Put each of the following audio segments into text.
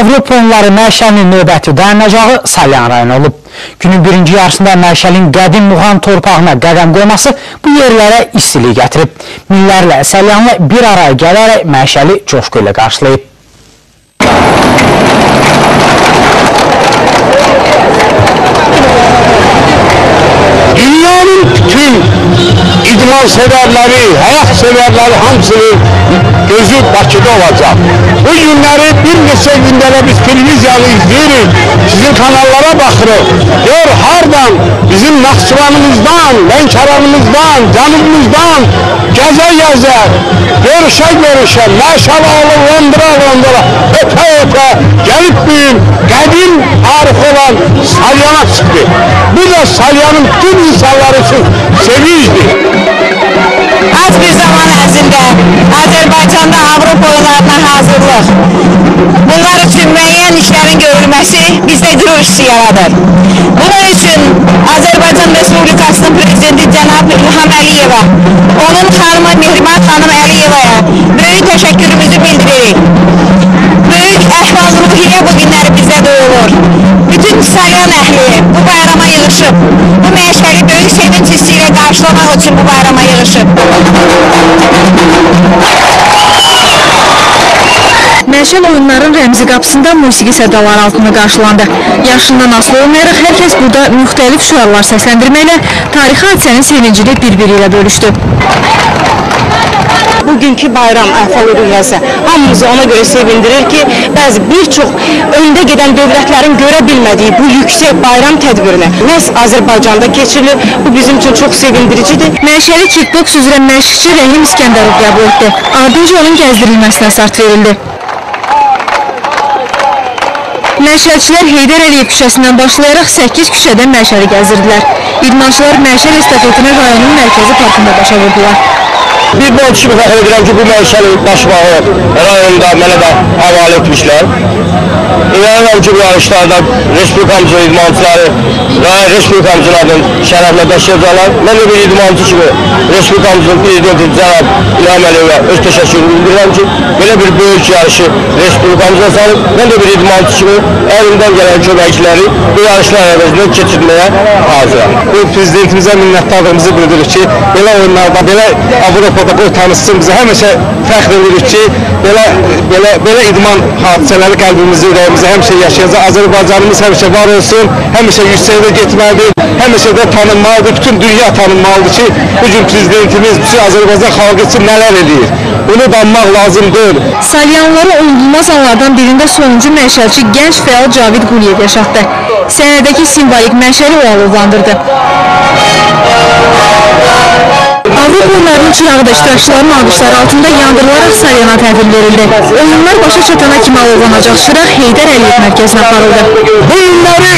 Avropa oyunları məşəlinin növbəti dayanacağı Salyan rayonu olub. Günün birinci yarısında məşəlin qədim Muğan torpağına qədəm qoyması bu yerlərə istilik gətirib. Minlərlə Salyanlı bir araya gələrək məşəli coşqu ilə qarşılayıb. Dünyanın bütün idman severleri, hayat severleri hamısının gözü Bakıda olacak. Bu günleri bir neçə gündələ biz televiziyanı izləyirik, sizin kanallara baxırıq. Gör hardan bizim Naxçıvanımızdan, Lənkəranımızdan, Cənubumuzdan gəzə-gəzə, görüşə-görüşə, məşəl alıb, londıra-londıra, öpə-öpə gəlib büyün, qədim tarixi olan Salyana çıxdı. Bu da Salyanın tüm insanlar için sevinçdir. Az bir zaman ərzində Azərbaycanda Avropa oyunlarına hazırlıq. Bunlar üçün müəyyən işlərin görülməsi bizdə qürur hissi yaradır. Bunun üçün Azərbaycan Respublikasının Prezidenti Cənab İlham Əliyeva, onun xanımı Mehriban xanım Əliyevaya böyük təşəkkürümüzü bildiririk. Böyük əhval-ruhiyyə bu günləri bizdə duyulur. Bütün Salyan əhli bu bayrama yığışıb, bu məşəli böyük sevinç hissi ilə qarşılamaq üçün bu bayrama yığışıb. Məşəl oyunların rəmzi qapısında musiqi sədaları altında qarşılandı. Yaşından asılı olmayaraq hər kəs burada müxtəlif şüarlar səsləndirməklə tarixi hadisənin sevincini bir-biri ilə bölüşdü. Bugünkü bayram əhval-ruhiyyəsi hamımızı ona görə sevindirir ki, bəzi bir çox öndə gedən dövlətlərin görə bilmədiyi bu yüksək bayram tədbirini məhz Azərbaycanda keçirilir. Bu bizim üçün çox sevindiricidir. Məşəli kickboks üzrə məşqçi Rəhim İskəndərov qəbul etdi. Ardınca onun gəzdirilməsinə start verildi. Məşəlçilər Heydər Əliyev küçəsindən başlayaraq 8 küçədən məşəli gəzirdilər. İdmançılar məşəl estafetini rayonun mərkəzi parkında başa vurdular. Bir borç kimi fəxr edirəm ki, bu məşəli başbağı rayonda mənə də həvalə etmişlər. İnanıram ki, bu yarışlarda Respublikamızın idmançıları, Respublikamızın adını şərəflə daşıyacaqlar. Mən də bir idmançı kimi Respublikamızın prezidenti Cənab İlham Əliyevə öz təşəkkürümü bildirirəm ki, belə bir böyük yarışı Respublikamıza salıb, mən də bir idmançı kimi əlimdən gələn köməkçiləri bu yarışlar əvəzində keçirməyə hazıram. Bu prezidentimizə minnətdarlığımızı bildiririk ki, belə oyunlarda, belə Avropada qoy tanışsın bizi, həmişə fəxr edirik ki, belə idman hadisələri qəlbimizi, ürəyimizi həmişə yaşayacaq. Azərbaycanımız həmişə var olsun, həmişə yüksəkdə getməlidir, həmişə də tanınmalıdır, bütün dünya tanınmalıdır ki, bugün prezidentimiz bütün Azərbaycan xalqı üçün nələr edir. Bunu danmaq lazımdır. Salyanlıları unudulmaz anlardan birində sonuncu məşəlçi gənc fəal Cavid Quliyev yaşatdı. Səhnədəki simvolik məşəli o alovlandırdı. Avropa oyunlarının çırağı da iştirakçıların alqışları altında yandırılaraq Salyana təhvil verildi. Oyunlar başa çatana kimi alovlanacaq çıraq Heydər Əliyev mərkəzinə aparıldı. Bu günləri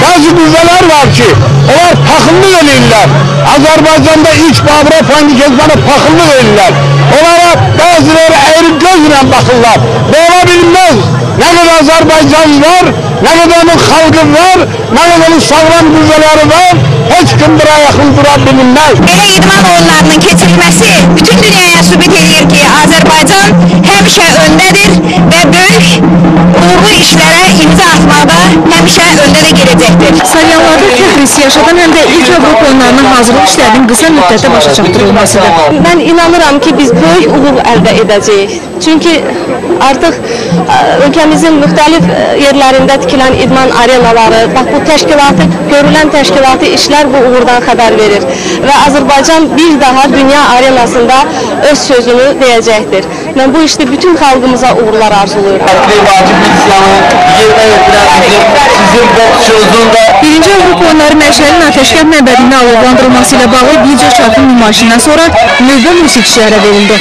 bazı qüvvələr var ki, onlar paxıllıq edirlər. Azərbaycanda ilk Avropa oyunlarına paxıllıq edirlər. Onlara bazıları əyri gözlə baxırlar. Bu ola bilməz. Nə qədər Azərbaycan var, nə qədər onun xalqı var, nə qədər onun sağlam qüvvələri var, heç kim bura yaxın dura bilinməz. Belə idman oyunlarının keçirilməsi bütün dünyaya sübut edir ki, Azərbaycan həmişə öndədir və böyük uğurlu işlərə imza atmaqda həmişə öndə də gedəcəkdir. Salyanlarda fəxr hissi yaşadan həm də ilk Avropa oyunlarına hazırlıq işlərinin qısa müddətdə başa çatdırılmasıdır. Mən inanıram ki, biz böyük uğur əldə edəcəyik. Çünki artıq ölkəmizin müxtəlif yerlərində tikilən idman arenaları, bax bu təşkilatı, görülən təşkilati işlər bu uğurdan xəbər verir. Və Azərbaycan bir daha dünya arenasında öz sözünü deyəcəkdir. Mən bu işdə bütün xalqımıza uğurlar arzulayıram. Birinci Avropa oyunları məşəlin ateşkənd məbədində alovlandırılması ilə bağlı video çarpım nümayişindən sonra növbə musiqiçilərə verildi.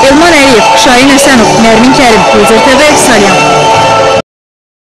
Elman Əliyev, Şahin Əsənov, Nərmin Kərim, Gülzər TV, Salyan.